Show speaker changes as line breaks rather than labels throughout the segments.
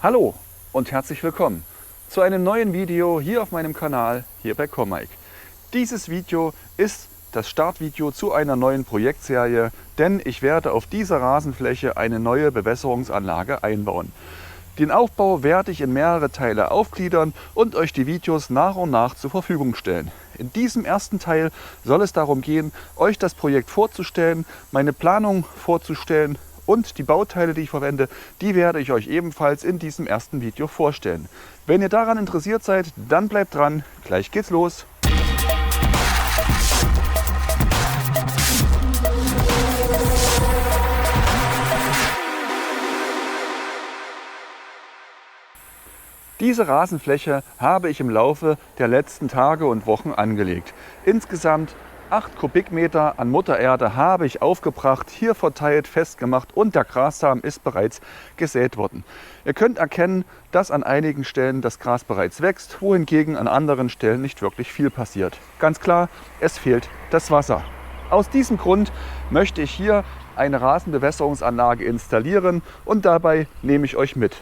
Hallo und herzlich willkommen zu einem neuen Video hier auf meinem Kanal, hier bei Comike. Dieses Video ist das Startvideo zu einer neuen Projektserie, denn ich werde auf dieser Rasenfläche eine neue Bewässerungsanlage einbauen. Den Aufbau werde ich in mehrere Teile aufgliedern und euch die Videos nach und nach zur Verfügung stellen. In diesem ersten Teil soll es darum gehen, euch das Projekt vorzustellen, meine Planung vorzustellen und die Bauteile, die ich verwende, die werde ich euch ebenfalls in diesem ersten Video vorstellen. Wenn ihr daran interessiert seid, dann bleibt dran, gleich geht's los. Diese Rasenfläche habe ich im Laufe der letzten Tage und Wochen angelegt. Insgesamt 8 Kubikmeter an Muttererde habe ich aufgebracht, hier verteilt, festgemacht und der Grassamen ist bereits gesät worden. Ihr könnt erkennen, dass an einigen Stellen das Gras bereits wächst, wohingegen an anderen Stellen nicht wirklich viel passiert. Ganz klar, es fehlt das Wasser. Aus diesem Grund möchte ich hier eine Rasenbewässerungsanlage installieren und dabei nehme ich euch mit.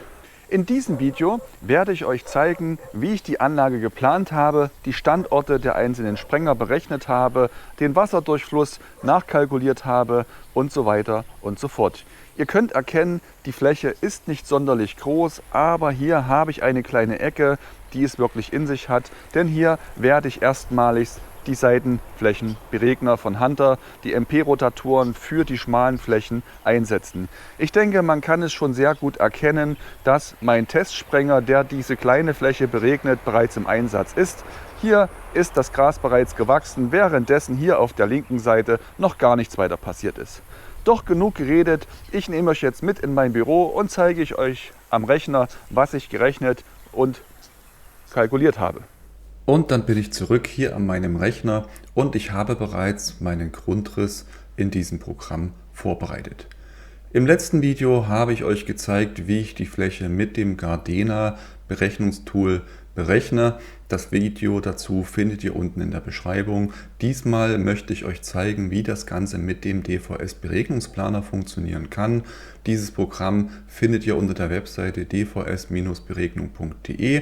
In diesem Video werde ich euch zeigen, wie ich die Anlage geplant habe, die Standorte der einzelnen Sprenger berechnet habe, den Wasserdurchfluss nachkalkuliert habe und so weiter und so fort. Ihr könnt erkennen, die Fläche ist nicht sonderlich groß, aber hier habe ich eine kleine Ecke, die es wirklich in sich hat, denn hier werde ich erstmalig die Seitenflächenberegner von Hunter, die MP-Rotatoren für die schmalen Flächen einsetzen. Ich denke, man kann es schon sehr gut erkennen, dass mein Testsprenger, der diese kleine Fläche beregnet, bereits im Einsatz ist. Hier ist das Gras bereits gewachsen, währenddessen hier auf der linken Seite noch gar nichts weiter passiert ist. Doch genug geredet, ich nehme euch jetzt mit in mein Büro und zeige ich euch am Rechner, was ich gerechnet und kalkuliert habe.
Und dann bin ich zurück hier an meinem Rechner und ich habe bereits meinen Grundriss in diesem Programm vorbereitet. Im letzten Video habe ich euch gezeigt, wie ich die Fläche mit dem Gardena Berechnungstool berechne. Das Video dazu findet ihr unten in der Beschreibung. Diesmal möchte ich euch zeigen, wie das Ganze mit dem DVS Beregnungsplaner funktionieren kann. Dieses Programm findet ihr unter der Webseite dvs-beregnung.de.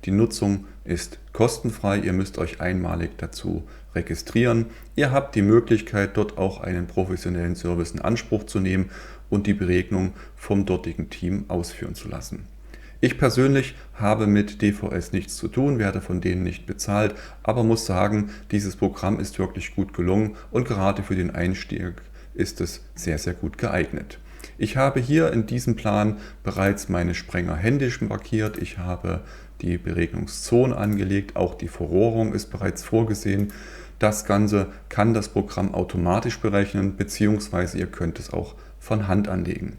Die Nutzung ist kostenfrei, ihr müsst euch einmalig dazu registrieren. Ihr habt die Möglichkeit, dort auch einen professionellen Service in Anspruch zu nehmen und die Beregnung vom dortigen Team ausführen zu lassen. Ich persönlich habe mit DVS nichts zu tun, werde von denen nicht bezahlt, aber muss sagen, dieses Programm ist wirklich gut gelungen und gerade für den Einstieg ist es sehr, sehr gut geeignet. Ich habe hier in diesem Plan bereits meine Sprenger händisch markiert. Ich habe die Beregnungszone angelegt, auch die Verrohrung ist bereits vorgesehen. Das Ganze kann das Programm automatisch berechnen, beziehungsweise ihr könnt es auch von Hand anlegen.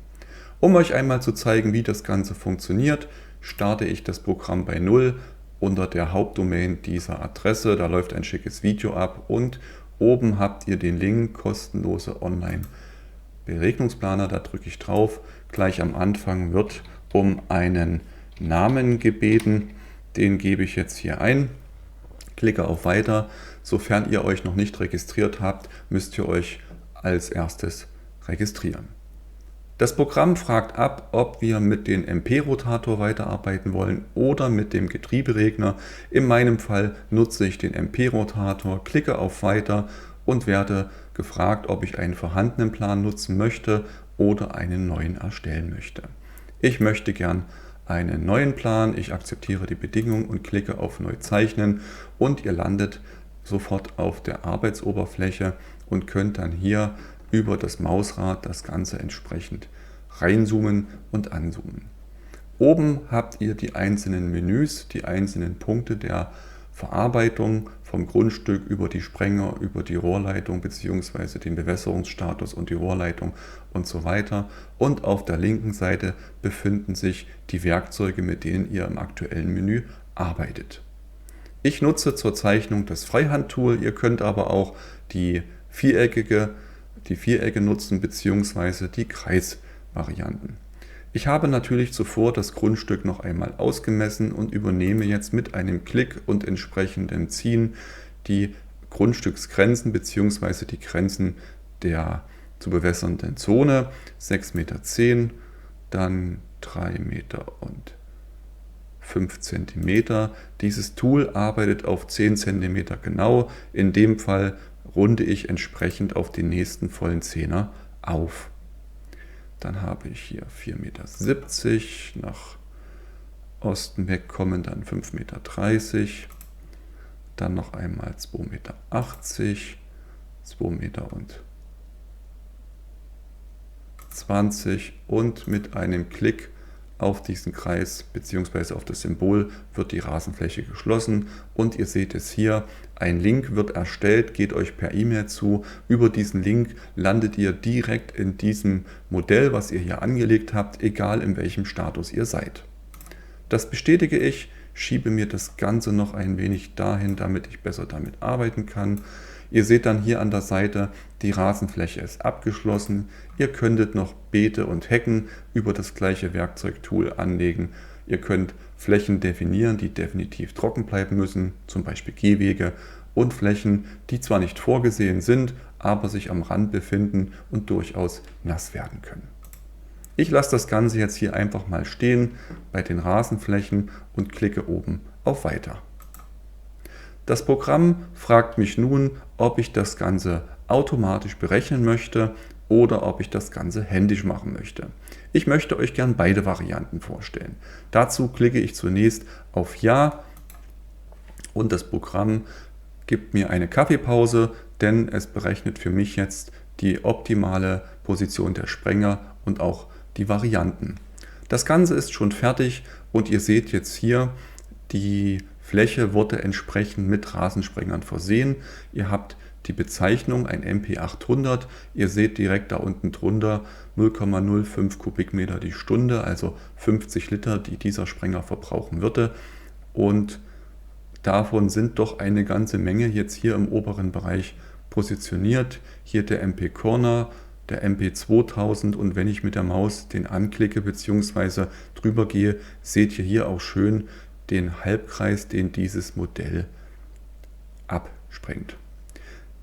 Um euch einmal zu zeigen, wie das Ganze funktioniert, starte ich das Programm bei 0 unter der Hauptdomain dieser Adresse. Da läuft ein schickes Video ab und oben habt ihr den Link kostenlose Online-Beregnungsplaner. Da drücke ich drauf. Gleich am Anfang wird um einen Namen gebeten, den gebe ich jetzt hier ein, klicke auf Weiter. Sofern ihr euch noch nicht registriert habt, müsst ihr euch als erstes registrieren. Das Programm fragt ab, ob wir mit dem MP-Rotator weiterarbeiten wollen oder mit dem Getrieberegner. In meinem Fall nutze ich den MP-Rotator, klicke auf Weiter und werde gefragt, ob ich einen vorhandenen Plan nutzen möchte oder einen neuen erstellen möchte. Ich möchte gern einen neuen Plan, ich akzeptiere die Bedingungen und klicke auf Neu zeichnen und ihr landet sofort auf der Arbeitsoberfläche und könnt dann hier über das Mausrad das Ganze entsprechend reinzoomen und anzoomen. Oben habt ihr die einzelnen Menüs, die einzelnen Punkte der Verarbeitung vom Grundstück über die Sprenger, über die Rohrleitung bzw. den Bewässerungsstatus und die Rohrleitung und so weiter. Und auf der linken Seite befinden sich die Werkzeuge, mit denen ihr im aktuellen Menü arbeitet. Ich nutze zur Zeichnung das Freihand-Tool, ihr könnt aber auch die Vierecke nutzen bzw. die Kreisvarianten. Ich habe natürlich zuvor das Grundstück noch einmal ausgemessen und übernehme jetzt mit einem Klick und entsprechendem Ziehen die Grundstücksgrenzen bzw. die Grenzen der zu bewässernden Zone. 6,10 Meter, dann 3,05 Meter. Dieses Tool arbeitet auf 10 cm genau. In dem Fall runde ich entsprechend auf den nächsten vollen Zehner auf. Dann habe ich hier 4,70 Meter. Nach Osten weg kommen dann 5,30 Meter. Dann noch einmal 2,80 Meter. 2,20 Meter und mit einem Klick auf diesen Kreis bzw. auf das Symbol wird die Rasenfläche geschlossen und ihr seht es hier, ein Link wird erstellt, geht euch per E-Mail zu. Über diesen Link landet ihr direkt in diesem Modell, was ihr hier angelegt habt, egal in welchem Status ihr seid. Das bestätige ich, schiebe mir das Ganze noch ein wenig dahin, damit ich besser damit arbeiten kann. Ihr seht dann hier an der Seite, die Rasenfläche ist abgeschlossen. Ihr könntet noch Beete und Hecken über das gleiche Werkzeugtool anlegen. Ihr könnt Flächen definieren, die definitiv trocken bleiben müssen, zum Beispiel Gehwege, und Flächen, die zwar nicht vorgesehen sind, aber sich am Rand befinden und durchaus nass werden können. Ich lasse das Ganze jetzt hier einfach mal stehen bei den Rasenflächen und klicke oben auf Weiter. Das Programm fragt mich nun, ob ich das Ganze automatisch berechnen möchte oder ob ich das Ganze händisch machen möchte. Ich möchte euch gern beide Varianten vorstellen. Dazu klicke ich zunächst auf Ja und das Programm gibt mir eine Kaffeepause, denn es berechnet für mich jetzt die optimale Position der Sprenger und auch die Varianten. Das Ganze ist schon fertig und ihr seht jetzt hier, die Fläche wurde entsprechend mit Rasensprengern versehen. Ihr habt die Bezeichnung, ein MP800. Ihr seht direkt da unten drunter 0,05 Kubikmeter die Stunde, also 50 Liter, die dieser Sprenger verbrauchen würde. Und davon sind doch eine ganze Menge jetzt hier im oberen Bereich positioniert. Hier der MP Corner, der MP2000, und wenn ich mit der Maus den anklicke bzw. drüber gehe, seht ihr hier auch schön den Halbkreis, den dieses Modell absprengt.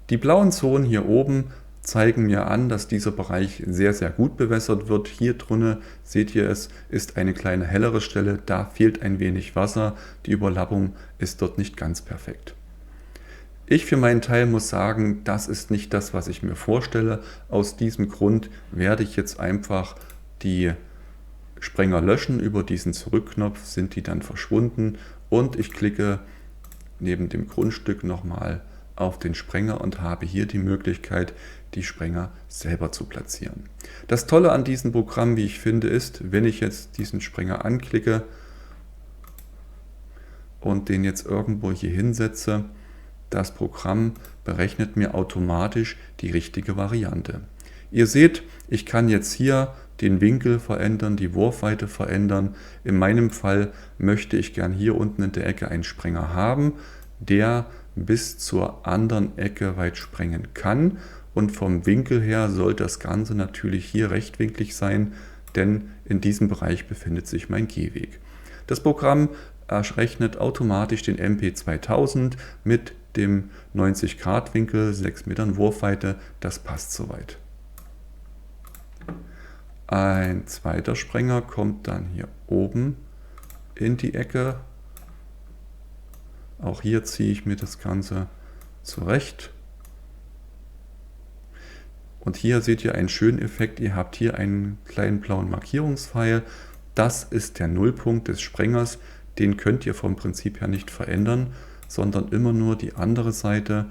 Die blauen Zonen hier oben zeigen mir an, dass dieser Bereich sehr, sehr gut bewässert wird. Hier drinnen seht ihr es, ist eine kleine hellere Stelle, da fehlt ein wenig Wasser. Die Überlappung ist dort nicht ganz perfekt. Ich für meinen Teil muss sagen, das ist nicht das, was ich mir vorstelle. Aus diesem Grund werde ich jetzt einfach die Sprenger löschen. Über diesen Zurückknopf sind die dann verschwunden und ich klicke neben dem Grundstück nochmal auf den Sprenger und habe hier die Möglichkeit, die Sprenger selber zu platzieren. Das Tolle an diesem Programm, wie ich finde, ist, wenn ich jetzt diesen Sprenger anklicke und den jetzt irgendwo hier hinsetze, das Programm berechnet mir automatisch die richtige Variante. Ihr seht, ich kann jetzt hier den Winkel verändern, die Wurfweite verändern. In meinem Fall möchte ich gern hier unten in der Ecke einen Sprenger haben, der bis zur anderen Ecke weit sprengen kann. Und vom Winkel her soll das Ganze natürlich hier rechtwinklig sein, denn in diesem Bereich befindet sich mein Gehweg. Das Programm errechnet automatisch den MP2000 mit dem 90-Grad-Winkel, 6 Metern Wurfweite. Das passt soweit. Ein zweiter Sprenger kommt dann hier oben in die Ecke. Auch hier ziehe ich mir das Ganze zurecht. Und hier seht ihr einen schönen Effekt. Ihr habt hier einen kleinen blauen Markierungspfeil. Das ist der Nullpunkt des Sprengers. Den könnt ihr vom Prinzip her nicht verändern, sondern immer nur die andere Seite.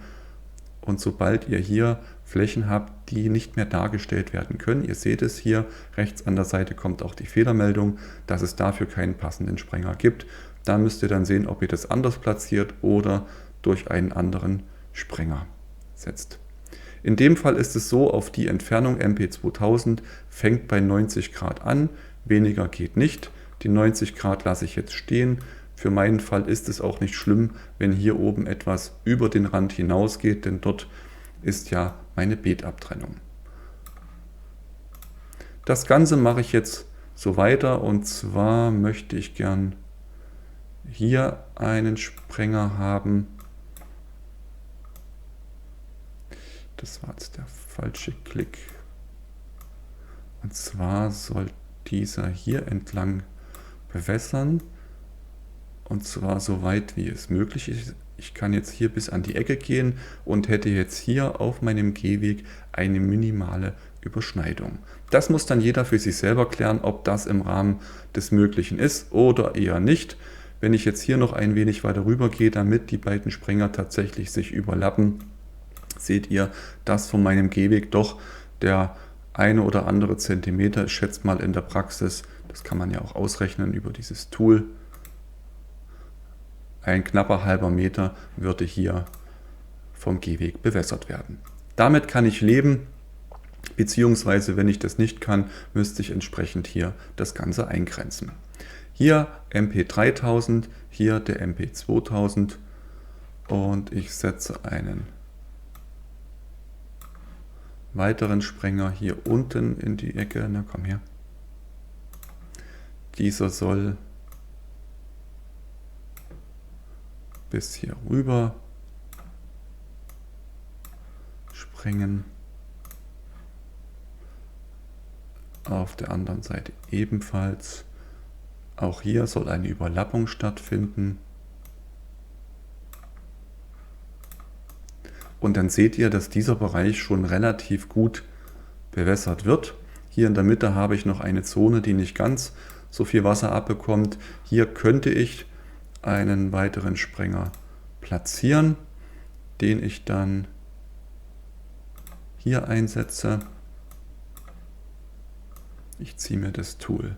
Und sobald ihr hier Flächen habt, die nicht mehr dargestellt werden können, ihr seht es hier, rechts an der Seite kommt auch die Fehlermeldung, dass es dafür keinen passenden Sprenger gibt. Da müsst ihr dann sehen, ob ihr das anders platziert oder durch einen anderen Sprenger setzt. In dem Fall ist es so, auf die Entfernung MP2000 fängt bei 90 Grad an, weniger geht nicht. Die 90 Grad lasse ich jetzt stehen. Für meinen Fall ist es auch nicht schlimm, wenn hier oben etwas über den Rand hinausgeht, denn dort ist ja meine Beetabtrennung. Das Ganze mache ich jetzt so weiter, und zwar möchte ich gern hier einen Sprenger haben. Das war jetzt der falsche Klick. Und zwar soll dieser hier entlang bewässern. Und zwar so weit wie es möglich ist. Ich kann jetzt hier bis an die Ecke gehen und hätte jetzt hier auf meinem Gehweg eine minimale Überschneidung. Das muss dann jeder für sich selber klären, ob das im Rahmen des Möglichen ist oder eher nicht. Wenn ich jetzt hier noch ein wenig weiter rüber gehe, damit die beiden Sprenger tatsächlich sich überlappen, seht ihr, dass von meinem Gehweg doch der eine oder andere Zentimeter, ich schätze mal in der Praxis, das kann man ja auch ausrechnen über dieses Tool, ein knapper halber Meter würde hier vom Gehweg bewässert werden. Damit kann ich leben, beziehungsweise wenn ich das nicht kann, müsste ich entsprechend hier das Ganze eingrenzen. Hier MP3000, hier der MP2000 und ich setze einen weiteren Sprenger hier unten in die Ecke. Na komm her. Dieser soll bis hier rüber springen. Auf der anderen Seite ebenfalls. Auch hier soll eine Überlappung stattfinden. Und dann seht ihr, dass dieser Bereich schon relativ gut bewässert wird. Hier in der Mitte habe ich noch eine Zone, die nicht ganz so viel Wasser abbekommt. Hier könnte ich einen weiteren Sprenger platzieren, den ich dann hier einsetze. Ich ziehe mir das Tool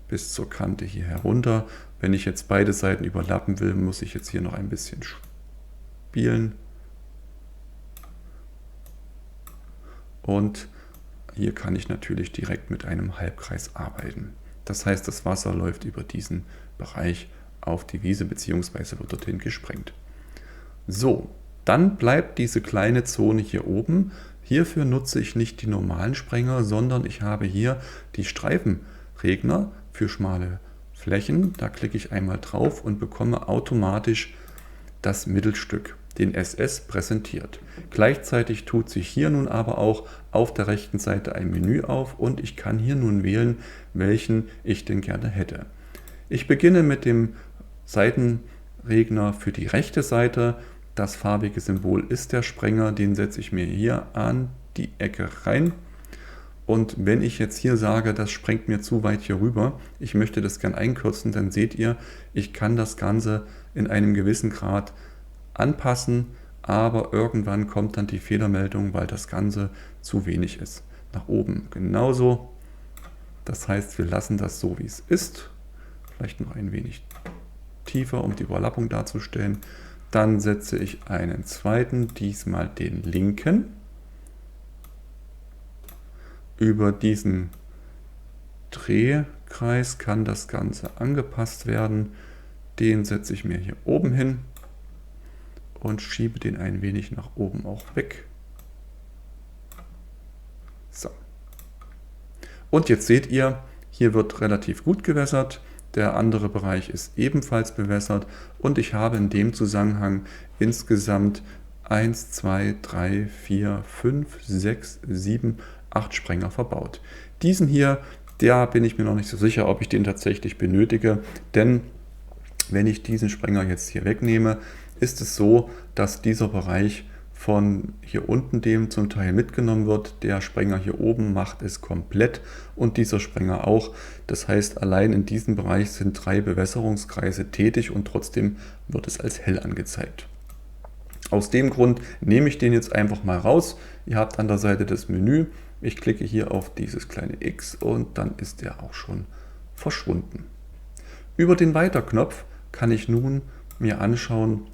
bis zur Kante hier herunter. Wenn ich jetzt beide Seiten überlappen will, muss ich jetzt hier noch ein bisschen spielen. Und hier kann ich natürlich direkt mit einem Halbkreis arbeiten. Das heißt, das Wasser läuft über diesen Bereich auf die Wiese bzw. wird dorthin gesprengt. So, dann bleibt diese kleine Zone hier oben. Hierfür nutze ich nicht die normalen Sprenger, sondern ich habe hier die Streifenregner für schmale Flächen. Da klicke ich einmal drauf und bekomme automatisch das Mittelstück, den SS, präsentiert. Gleichzeitig tut sich hier nun aber auch auf der rechten Seite ein Menü auf und ich kann hier nun wählen, welchen ich denn gerne hätte. Ich beginne mit dem Seitenregner für die rechte Seite. Das farbige Symbol ist der Sprenger, den setze ich mir hier an die Ecke rein. Und wenn ich jetzt hier sage, das sprengt mir zu weit hier rüber, ich möchte das gern einkürzen, dann seht ihr, ich kann das Ganze in einem gewissen Grad anpassen, aber irgendwann kommt dann die Fehlermeldung, weil das Ganze zu wenig ist. Nach oben genauso. Das heißt, wir lassen das so, wie es ist. Vielleicht noch ein wenig tiefer, um die Überlappung darzustellen. Dann setze ich einen zweiten, diesmal den linken. Über diesen Drehkreis kann das Ganze angepasst werden. Den setze ich mir hier oben hin und schiebe den ein wenig nach oben auch weg. So. Und jetzt seht ihr, hier wird relativ gut gewässert. Der andere Bereich ist ebenfalls bewässert und ich habe in dem Zusammenhang insgesamt 1, 2, 3, 4, 5, 6, 7, 8 Sprenger verbaut. Diesen hier, da bin ich mir noch nicht so sicher, ob ich den tatsächlich benötige, denn wenn ich diesen Sprenger jetzt hier wegnehme, ist es so, dass dieser Bereich von hier unten dem zum Teil mitgenommen wird. Der Sprenger hier oben macht es komplett und dieser Sprenger auch. Das heißt, allein in diesem Bereich sind 3 Bewässerungskreise tätig und trotzdem wird es als hell angezeigt. Aus dem Grund nehme ich den jetzt einfach mal raus. Ihr habt an der Seite das Menü. Ich klicke hier auf dieses kleine X und dann ist der auch schon verschwunden. Über den Weiter-Knopf kann ich nun mir anschauen,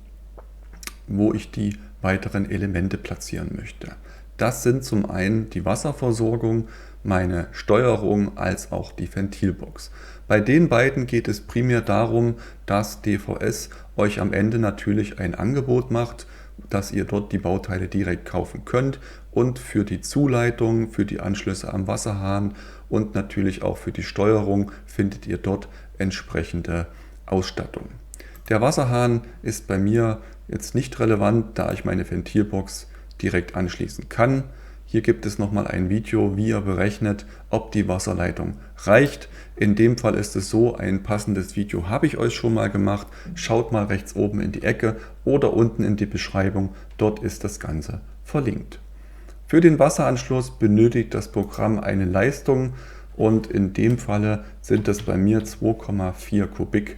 wo ich die weiteren Elemente platzieren möchte. Das sind zum einen die Wasserversorgung, meine Steuerung als auch die Ventilbox. Bei den beiden geht es primär darum, dass DVS euch am Ende natürlich ein Angebot macht, dass ihr dort die Bauteile direkt kaufen könnt und für die Zuleitung, für die Anschlüsse am Wasserhahn und natürlich auch für die Steuerung findet ihr dort entsprechende Ausstattung. Der Wasserhahn ist bei mir jetzt nicht relevant, da ich meine Ventilbox direkt anschließen kann. Hier gibt es nochmal ein Video, wie ihr berechnet, ob die Wasserleitung reicht. In dem Fall ist es so, ein passendes Video habe ich euch schon mal gemacht. Schaut mal rechts oben in die Ecke oder unten in die Beschreibung, dort ist das Ganze verlinkt. Für den Wasseranschluss benötigt das Programm eine Leistung und in dem Falle sind es bei mir 2,4 Kubik,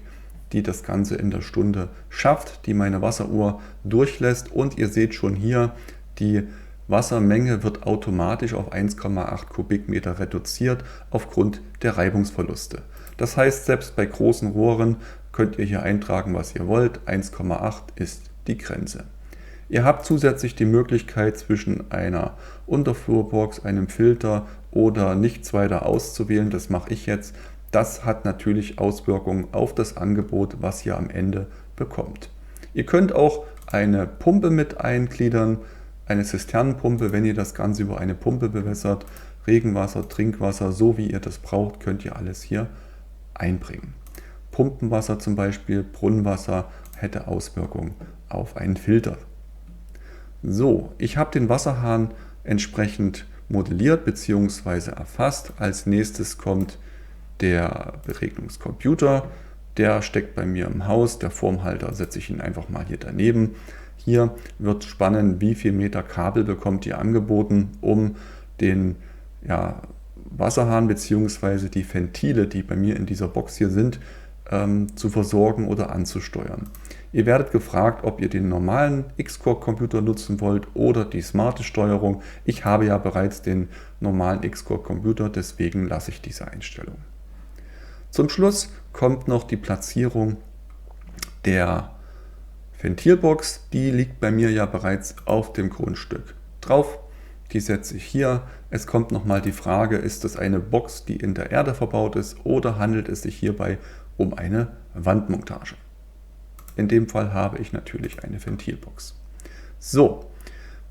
die das Ganze in der Stunde schafft, die meine Wasseruhr durchlässt, und ihr seht schon hier, die Wassermenge wird automatisch auf 1,8 Kubikmeter reduziert aufgrund der Reibungsverluste. Das heißt, selbst bei großen Rohren könnt ihr hier eintragen, was ihr wollt. 1,8 ist die Grenze. Ihr habt zusätzlich die Möglichkeit, zwischen einer Unterflurbox, einem Filter oder nichts weiter auszuwählen. Das mache ich jetzt. Das hat natürlich Auswirkungen auf das Angebot, was ihr am Ende bekommt. Ihr könnt auch eine Pumpe mit eingliedern, eine Zisternenpumpe, wenn ihr das Ganze über eine Pumpe bewässert. Regenwasser, Trinkwasser, so wie ihr das braucht, könnt ihr alles hier einbringen. Pumpenwasser zum Beispiel, Brunnenwasser, hätte Auswirkungen auf einen Filter. So, ich habe den Wasserhahn entsprechend modelliert bzw. erfasst. Als nächstes kommt der Beregnungscomputer. Der steckt bei mir im Haus. Der Formhalter setze ich ihn einfach mal hier daneben. Hier wird spannend, wie viel Meter Kabel bekommt ihr angeboten, um den Wasserhahn bzw. die Ventile, die bei mir in dieser Box hier sind, zu versorgen oder anzusteuern. Ihr werdet gefragt, ob ihr den normalen X-Core-Computer nutzen wollt oder die smarte Steuerung. Ich habe ja bereits den normalen X-Core-Computer, deswegen lasse ich diese Einstellung. Zum Schluss kommt noch die Platzierung der Ventilbox. Die liegt bei mir ja bereits auf dem Grundstück drauf. Die setze ich hier. Es kommt nochmal die Frage, ist das eine Box, die in der Erde verbaut ist, oder handelt es sich hierbei um eine Wandmontage? In dem Fall habe ich natürlich eine Ventilbox. So,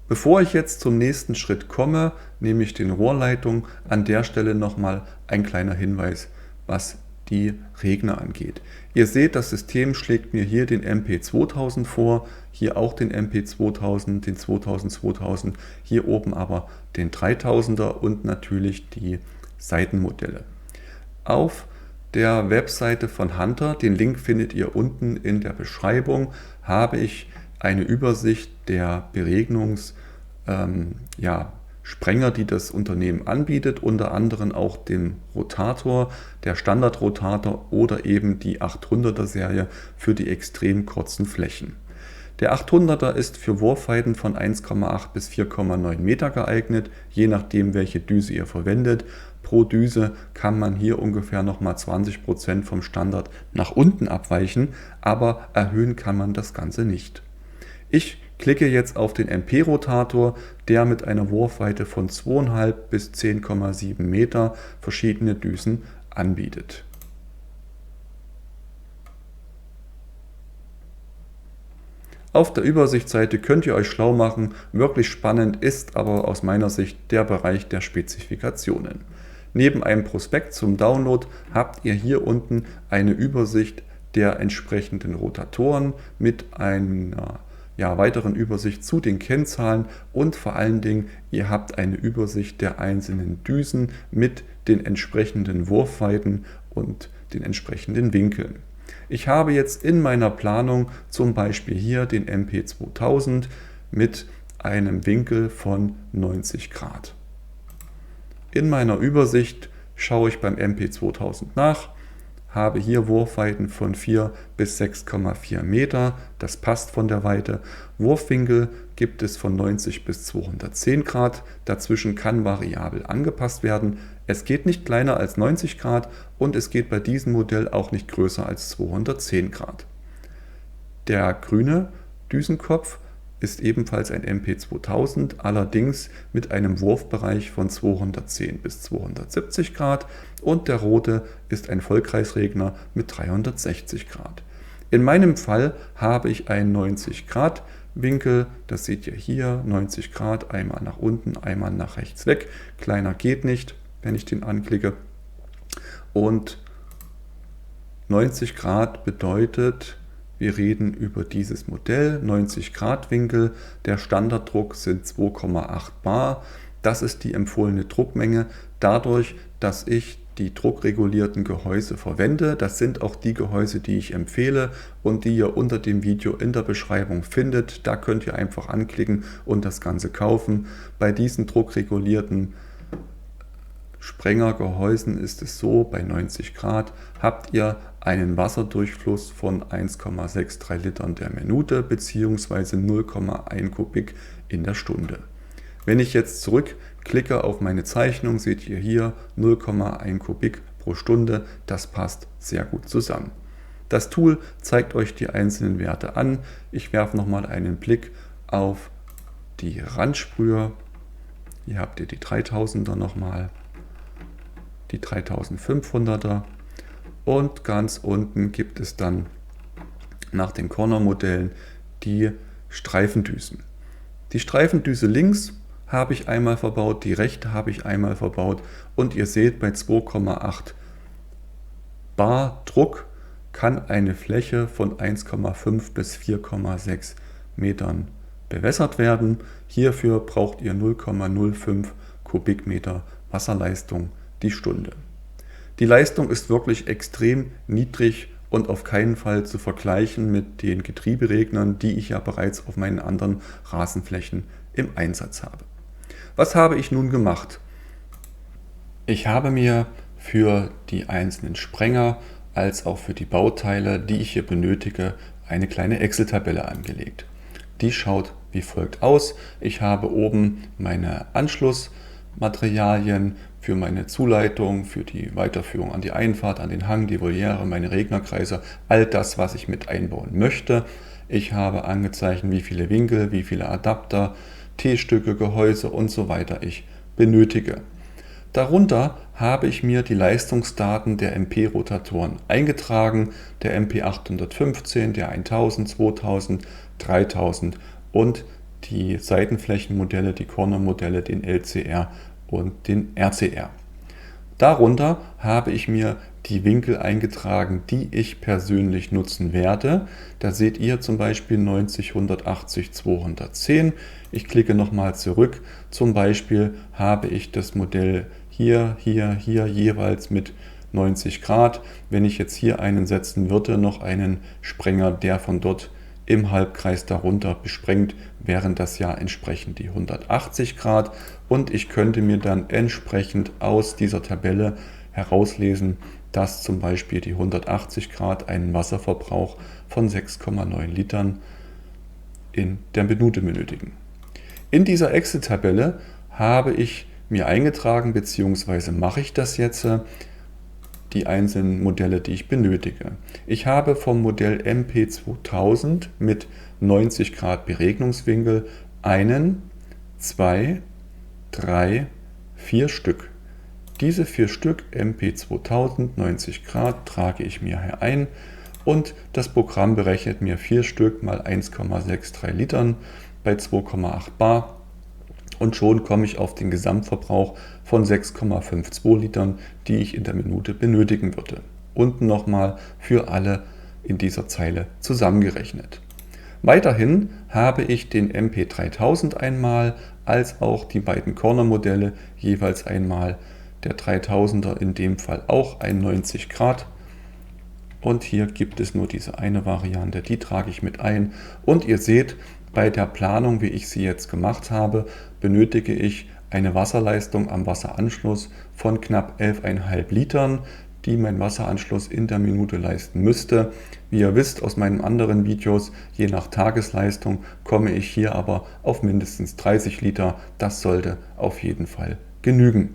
bevor ich jetzt zum nächsten Schritt komme, nämlich den Rohrleitungen, an der Stelle nochmal ein kleiner Hinweis, was die Regler angeht. Ihr seht, das System schlägt mir hier den MP2000 vor, hier auch den MP2000, den 2000, hier oben aber den 3000er und natürlich die Seitenmodelle. Auf der Webseite von Hunter, den Link findet ihr unten in der Beschreibung, habe ich eine Übersicht der Sprenger, die das Unternehmen anbietet, unter anderem auch den Rotator, der Standardrotator oder eben die 800er Serie für die extrem kurzen Flächen. Der 800er ist für Wurfweiten von 1,8 bis 4,9 Meter geeignet, je nachdem welche Düse ihr verwendet. Pro Düse kann man hier ungefähr nochmal 20% vom Standard nach unten abweichen, aber erhöhen kann man das Ganze nicht. Ich klicke jetzt auf den MP-Rotator, der mit einer Wurfweite von 2,5 bis 10,7 Meter verschiedene Düsen anbietet. Auf der Übersichtsseite könnt ihr euch schlau machen. Wirklich spannend ist aber aus meiner Sicht der Bereich der Spezifikationen. Neben einem Prospekt zum Download habt ihr hier unten eine Übersicht der entsprechenden Rotatoren mit einer weiteren Übersicht zu den Kennzahlen und vor allen Dingen, ihr habt eine Übersicht der einzelnen Düsen mit den entsprechenden Wurfweiten und den entsprechenden Winkeln. Ich habe jetzt in meiner Planung zum Beispiel hier den MP2000 mit einem Winkel von 90 Grad. In meiner Übersicht schaue ich beim MP2000 nach, habe hier Wurfweiten von 4 bis 6,4 Meter, das passt von der Weite. Wurfwinkel gibt es von 90 bis 210 Grad, dazwischen kann variabel angepasst werden. Es geht nicht kleiner als 90 Grad und es geht bei diesem Modell auch nicht größer als 210 Grad. Der grüne Düsenkopf ist ebenfalls ein MP2000, allerdings mit einem Wurfbereich von 210 bis 270 Grad und der rote ist ein Vollkreisregner mit 360 Grad. In meinem Fall habe ich einen 90 Grad Winkel, das seht ihr hier, 90 Grad, einmal nach unten, einmal nach rechts weg, kleiner geht nicht, wenn ich den anklicke, und 90 Grad bedeutet, wir reden über dieses Modell, 90 Grad Winkel, der Standarddruck sind 2,8 Bar. Das ist die empfohlene Druckmenge dadurch, dass ich die druckregulierten Gehäuse verwende. Das sind auch die Gehäuse, die ich empfehle und die ihr unter dem Video in der Beschreibung findet. Da könnt ihr einfach anklicken und das Ganze kaufen. Bei diesen druckregulierten Sprengergehäusen ist es so, bei 90 Grad habt ihr einen Wasserdurchfluss von 1,63 Litern der Minute bzw. 0,1 Kubik in der Stunde. Wenn ich jetzt zurückklicke auf meine Zeichnung, seht ihr hier 0,1 Kubik pro Stunde. Das passt sehr gut zusammen. Das Tool zeigt euch die einzelnen Werte an. Ich werfe nochmal einen Blick auf die Randsprüher. Hier habt ihr die 3000er nochmal, die 3500er und ganz unten gibt es dann nach den Corner-Modellen die Streifendüsen. Die Streifendüse links habe ich einmal verbaut, die rechte habe ich einmal verbaut und ihr seht, bei 2,8 Bar Druck kann eine Fläche von 1,5 bis 4,6 Metern bewässert werden. Hierfür braucht ihr 0,05 Kubikmeter Wasserleistung die Stunde. Die Leistung ist wirklich extrem niedrig und auf keinen Fall zu vergleichen mit den Getrieberegnern, die ich ja bereits auf meinen anderen Rasenflächen im Einsatz habe. Was habe ich nun gemacht? Ich habe mir für die einzelnen Sprenger als auch für die Bauteile, die ich hier benötige, eine kleine Excel-Tabelle angelegt. Die schaut wie folgt aus. Ich habe oben meine Anschlussmaterialien für meine Zuleitung, für die Weiterführung an die Einfahrt, an den Hang, die Voliere, meine Regnerkreise, all das, was ich mit einbauen möchte. Ich habe angezeichnet, wie viele Winkel, wie viele Adapter, T-Stücke, Gehäuse und so weiter ich benötige. Darunter habe ich mir die Leistungsdaten der MP-Rotatoren eingetragen, der MP815, der 1000, 2000, 3000 und die Seitenflächenmodelle, die Corner-Modelle, den LCR und den RCR. Darunter habe ich mir die Winkel eingetragen, die ich persönlich nutzen werde. Da seht ihr zum Beispiel 90, 180, 210. Ich klicke nochmal zurück. Zum Beispiel habe ich das Modell hier jeweils mit 90 Grad. Wenn ich jetzt hier einen setzen würde, noch einen Sprenger, der von dort im Halbkreis darunter besprengt, wären das ja entsprechend die 180 Grad und ich könnte mir dann entsprechend aus dieser Tabelle herauslesen, dass zum Beispiel die 180 Grad einen Wasserverbrauch von 6,9 Litern in der Minute benötigen. In dieser Excel-Tabelle habe ich mir eingetragen, beziehungsweise mache ich das jetzt, die einzelnen Modelle, die ich benötige. Ich habe vom Modell MP2000 mit 90 Grad Beregnungswinkel 1, 2, 3, 4 Stück. Diese 4 Stück MP2000 90 Grad trage ich mir hier ein und das Programm berechnet mir 4 Stück mal 1,63 Litern bei 2,8 Bar. Und schon komme ich auf den Gesamtverbrauch von 6,52 Litern, die ich in der Minute benötigen würde. Unten nochmal für alle in dieser Zeile zusammengerechnet. Weiterhin habe ich den MP3000 einmal, als auch die beiden Corner-Modelle jeweils einmal. Der 3000er in dem Fall auch ein 90 Grad. Und hier gibt es nur diese eine Variante, die trage ich mit ein. Und ihr seht, bei der Planung, wie ich sie jetzt gemacht habe, benötige ich eine Wasserleistung am Wasseranschluss von knapp 11,5 Litern, die mein Wasseranschluss in der Minute leisten müsste. Wie ihr wisst aus meinen anderen Videos, je nach Tagesleistung komme ich hier aber auf mindestens 30 Liter. Das sollte auf jeden Fall genügen.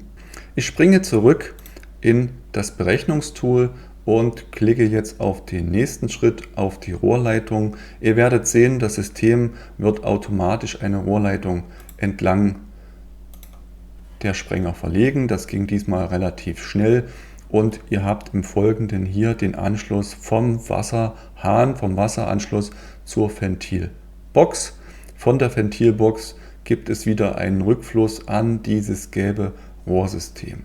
Ich springe zurück in das Berechnungstool und klicke jetzt auf den nächsten Schritt, auf die Rohrleitung. Ihr werdet sehen, das System wird automatisch eine Rohrleitung entlang der Sprenger verlegen. Das ging diesmal relativ schnell und ihr habt im Folgenden hier den Anschluss vom Wasserhahn, vom Wasseranschluss zur Ventilbox. Von der Ventilbox gibt es wieder einen Rückfluss an dieses gelbe Rohrsystem.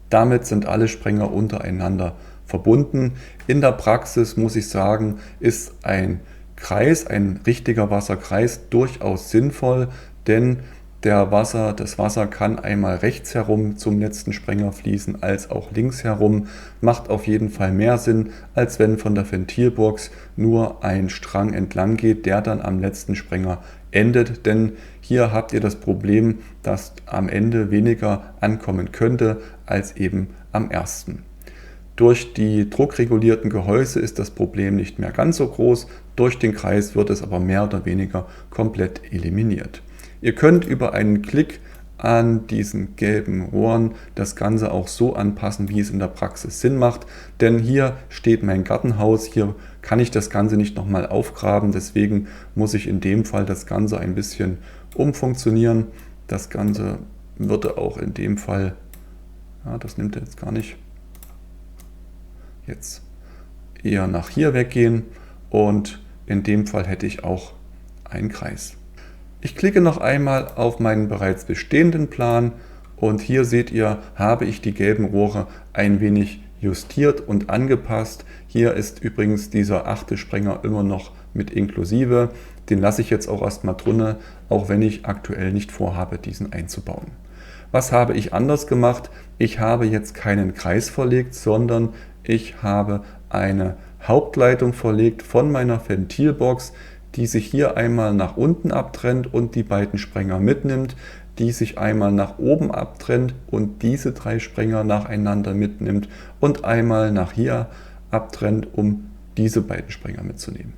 Damit sind alle Sprenger untereinander verbunden. In der Praxis muss ich sagen, ist ein Kreis, ein richtiger Wasserkreis durchaus sinnvoll, denn Das Wasser kann einmal rechts herum zum letzten Sprenger fließen, als auch links herum. Macht auf jeden Fall mehr Sinn, als wenn von der Ventilbox nur ein Strang entlang geht, der dann am letzten Sprenger endet. Denn hier habt ihr das Problem, dass am Ende weniger ankommen könnte, als eben am ersten. Durch die druckregulierten Gehäuse ist das Problem nicht mehr ganz so groß. Durch den Kreis wird es aber mehr oder weniger komplett eliminiert. Ihr könnt über einen Klick an diesen gelben Rohren das Ganze auch so anpassen, wie es in der Praxis Sinn macht. Denn hier steht mein Gartenhaus, hier kann ich das Ganze nicht nochmal aufgraben. Deswegen muss ich in dem Fall das Ganze ein bisschen umfunktionieren. Das Ganze würde auch in dem Fall, ja, das nimmt er jetzt gar nicht, jetzt eher nach hier weggehen und in dem Fall hätte ich auch einen Kreis. Ich klicke noch einmal auf meinen bereits bestehenden Plan und hier seht ihr, habe ich die gelben Rohre ein wenig justiert und angepasst. Hier ist übrigens dieser 8. Sprenger immer noch mit inklusive. Den lasse ich jetzt auch erstmal drinne, auch wenn ich aktuell nicht vorhabe, diesen einzubauen. Was habe ich anders gemacht? Ich habe jetzt keinen Kreis verlegt, sondern ich habe eine Hauptleitung verlegt von meiner Ventilbox, die sich hier einmal nach unten abtrennt und die beiden Sprenger mitnimmt, die sich einmal nach oben abtrennt und diese 3 Sprenger nacheinander mitnimmt und einmal nach hier abtrennt, um diese beiden Sprenger mitzunehmen.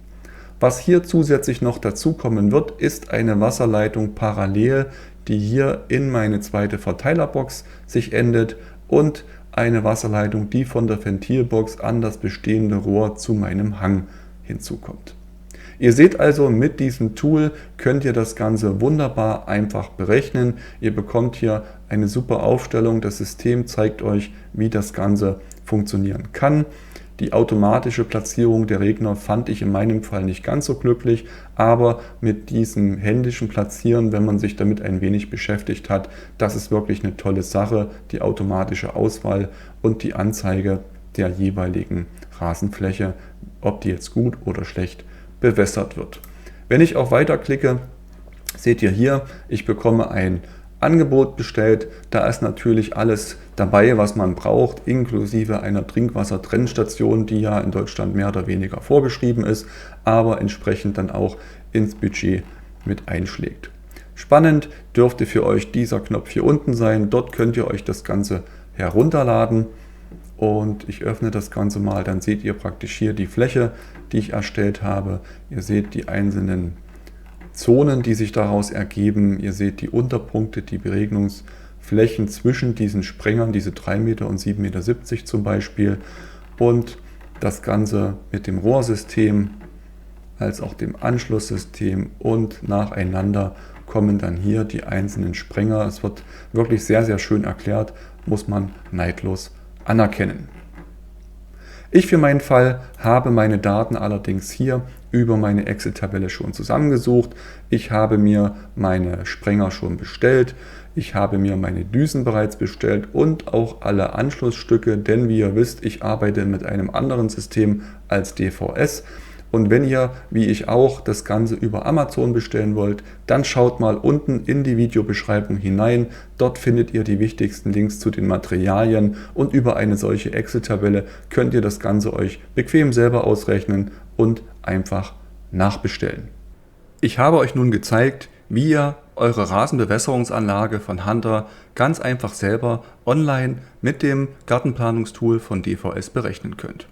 Was hier zusätzlich noch dazu kommen wird, ist eine Wasserleitung parallel, die hier in meine zweite Verteilerbox sich endet und eine Wasserleitung, die von der Ventilbox an das bestehende Rohr zu meinem Hang hinzukommt. Ihr seht also, mit diesem Tool könnt ihr das Ganze wunderbar einfach berechnen. Ihr bekommt hier eine super Aufstellung. Das System zeigt euch, wie das Ganze funktionieren kann. Die automatische Platzierung der Regner fand ich in meinem Fall nicht ganz so glücklich, aber mit diesem händischen Platzieren, wenn man sich damit ein wenig beschäftigt hat, das ist wirklich eine tolle Sache, die automatische Auswahl und die Anzeige der jeweiligen Rasenfläche, ob die jetzt gut oder schlecht bewässert wird. Wenn ich auch weiterklicke, seht ihr hier, ich bekomme ein Angebot bestellt. Da ist natürlich alles dabei, was man braucht, inklusive einer Trinkwassertrennstation, die ja in Deutschland mehr oder weniger vorgeschrieben ist, aber entsprechend dann auch ins Budget mit einschlägt. Spannend dürfte für euch dieser Knopf hier unten sein. Dort könnt ihr euch das Ganze herunterladen. Und ich öffne das Ganze mal, dann seht ihr praktisch hier die Fläche, die ich erstellt habe. Ihr seht die einzelnen Zonen, die sich daraus ergeben. Ihr seht die Unterpunkte, die Beregnungsflächen zwischen diesen Sprengern, diese 3 Meter und 7,70 Meter zum Beispiel. Und das Ganze mit dem Rohrsystem als auch dem Anschlusssystem und nacheinander kommen dann hier die einzelnen Sprenger. Es wird wirklich sehr, sehr schön erklärt, muss man neidlos anerkennen. Ich für meinen Fall habe meine Daten allerdings hier über meine Excel-Tabelle schon zusammengesucht. Ich habe mir meine Sprenger schon bestellt. Ich habe mir meine Düsen bereits bestellt und auch alle Anschlussstücke, denn wie ihr wisst, ich arbeite mit einem anderen System als DVS. Und wenn ihr, wie ich auch, das Ganze über Amazon bestellen wollt, dann schaut mal unten in die Videobeschreibung hinein. Dort findet ihr die wichtigsten Links zu den Materialien und über eine solche Excel-Tabelle könnt ihr das Ganze euch bequem selber ausrechnen und einfach nachbestellen. Ich habe euch nun gezeigt, wie ihr eure Rasenbewässerungsanlage von Hunter ganz einfach selber online mit dem Gartenplanungstool von DVS berechnen könnt.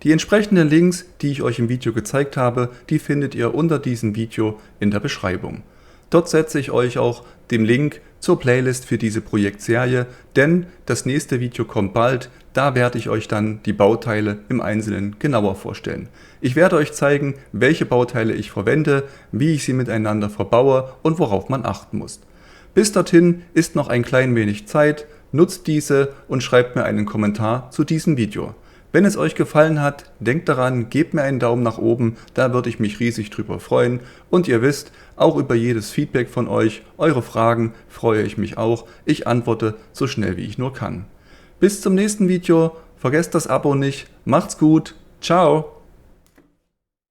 Die entsprechenden Links, die ich euch im Video gezeigt habe, die findet ihr unter diesem Video in der Beschreibung. Dort setze ich euch auch den Link zur Playlist für diese Projektserie, denn das nächste Video kommt bald, da werde ich euch dann die Bauteile im Einzelnen genauer vorstellen. Ich werde euch zeigen, welche Bauteile ich verwende, wie ich sie miteinander verbaue und worauf man achten muss. Bis dorthin ist noch ein klein wenig Zeit, nutzt diese und schreibt mir einen Kommentar zu diesem Video. Wenn es euch gefallen hat, denkt daran, gebt mir einen Daumen nach oben, da würde ich mich riesig drüber freuen. Und ihr wisst, auch über jedes Feedback von euch, eure Fragen freue ich mich auch. Ich antworte so schnell wie ich nur kann. Bis zum nächsten Video, vergesst das Abo nicht, macht's gut, ciao!